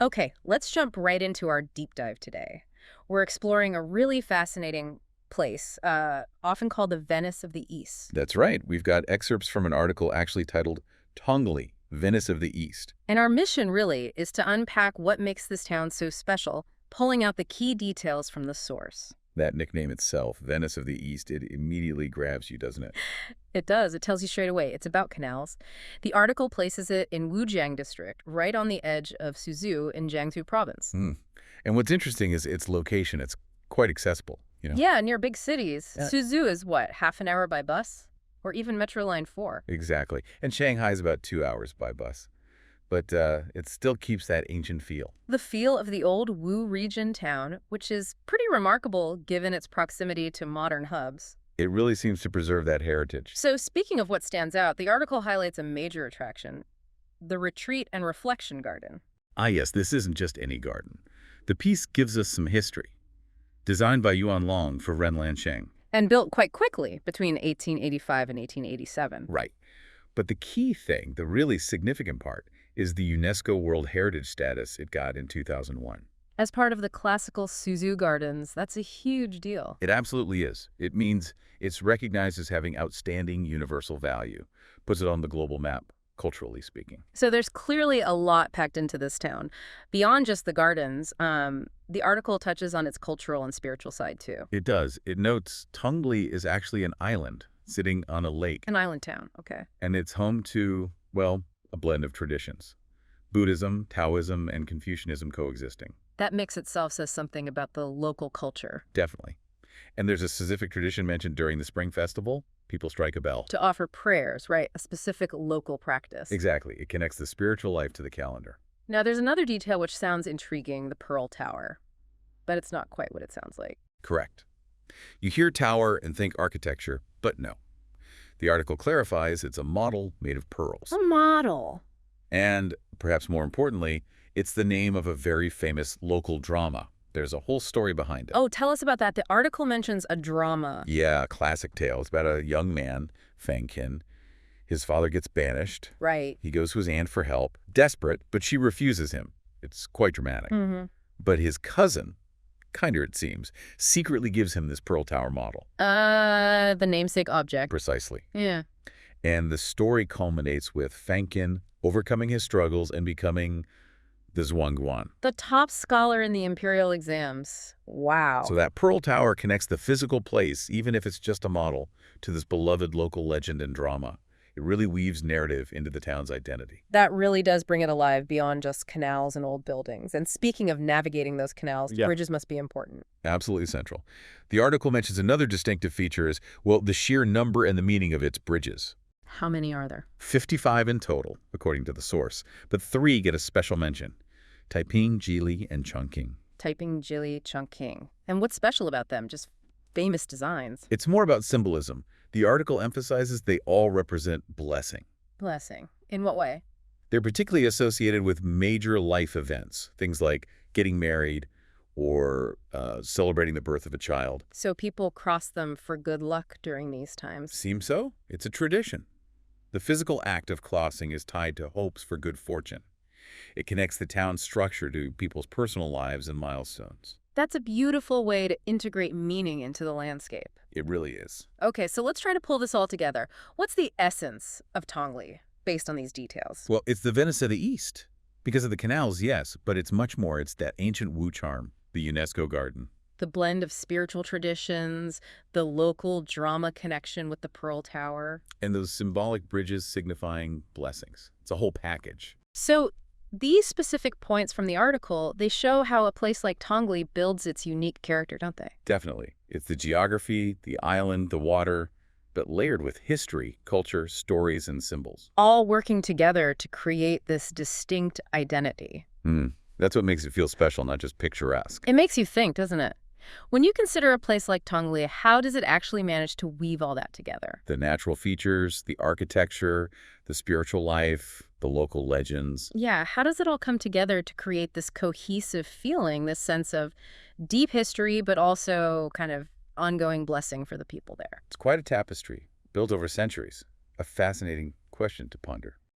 Okay, let's jump right into our deep dive today. We're exploring a really fascinating place, often called the Venice of the East. That's right. We've got excerpts from an article actually titled Tong-Li, Venice of the East. And our mission really is to unpack what makes this town so special, pulling out the key details from the source. That nickname itself, Venice of the East, it immediately grabs you, doesn't it? It does. It tells you straight away. It's about canals. The article places it in Wujiang district, right on the edge of Suzhou in Jiangsu province. Hmm. And what's interesting is its location. It's quite accessible. Yeah, near big cities. Yeah. Suzhou is what, half an hour by bus? Or even Metro Line 4? Exactly. And Shanghai is about 2 hours by bus. But it still keeps that ancient feel. The feel of the old Wu region town, which is pretty remarkable given its proximity to modern hubs. It really seems to preserve that heritage. So speaking of what stands out, the article highlights a major attraction, the Retreat and Reflection Garden. Ah, yes, this isn't just any garden. The piece gives us some history. Designed by Yuanlong for Ren Lansheng. And built quite quickly between 1885 and 1887. Right. But the key thing, the really significant part, is the UNESCO World Heritage status it got in 2001. As part of the classical Suzhou Gardens, that's a huge deal. It absolutely is. It means it's recognized as having outstanding universal value, puts it on the global map, culturally speaking. So there's clearly a lot packed into this town. Beyond just the gardens, the article touches on its cultural and spiritual side, too. It does. It notes Tong-Li is actually an island sitting on a lake. An island town, okay. And it's home to, well, a blend of traditions. Buddhism, Taoism, and Confucianism coexisting. That mix itself says something about the local culture. Definitely. And there's a specific tradition mentioned during the Spring Festival. People strike a bell. To offer prayers, right? A specific local practice. Exactly. It connects the spiritual life to the calendar. Now, there's another detail which sounds intriguing, the Pearl Tower. But it's not quite what it sounds like. Correct. You hear tower and think architecture, but no. The article clarifies it's a model made of pearls. A model. And, perhaps more importantly, it's the name of a very famous local drama. There's a whole story behind it. Oh, tell us about that. The article mentions a drama. Yeah, a classic tale. It's about a young man, Fangkin. His father gets banished. Right. He goes to his aunt for help, desperate, but she refuses him. It's quite dramatic. Mm-hmm. But his cousin, kinder it seems, secretly gives him this Pearl Tower model. The namesake object. Precisely. Yeah. And the story culminates with Fangkin overcoming his struggles and becoming the Zhuangguan. The top scholar in the imperial exams. Wow. So that Pearl Tower connects the physical place, even if it's just a model, to this beloved local legend and drama. It really weaves narrative into the town's identity. That really does bring it alive beyond just canals and old buildings. And speaking of navigating those canals, bridges must be important. Absolutely central. The article mentions another distinctive feature is, well, the sheer number and the meaning of its bridges. How many are there? 55 in total, according to the source, but 3 get a special mention. Taiping, Jili, and Chongqing. Taiping, Jili, Chongqing. And what's special about them? Just famous designs. It's more about symbolism. The article emphasizes they all represent blessing. Blessing. In what way? They're particularly associated with major life events, things like getting married or celebrating the birth of a child. So people cross them for good luck during these times. Seems so. It's a tradition. The physical act of crossing is tied to hopes for good fortune. It connects the town's structure to people's personal lives and milestones. That's a beautiful way to integrate meaning into the landscape. It really is. Okay, so let's try to pull this all together. What's the essence of Tongli, based on these details? Well, it's the Venice of the East. Because of the canals, yes, but it's much more. It's that ancient Wu charm, the UNESCO garden. The blend of spiritual traditions, the local drama connection with the Pearl Tower. And those symbolic bridges signifying blessings. It's a whole package. So these specific points from the article, they show how a place like Tongli builds its unique character, don't they? Definitely. It's the geography, the island, the water, but layered with history, culture, stories, and symbols. All working together to create this distinct identity. That's what makes it feel special, not just picturesque. It makes you think, doesn't it? When you consider a place like Tongli, how does it actually manage to weave all that together? The natural features, the architecture, the spiritual life, the local legends. Yeah, how does it all come together to create this cohesive feeling, this sense of deep history, but also kind of ongoing blessing for the people there? It's quite a tapestry, built over centuries. A fascinating question to ponder.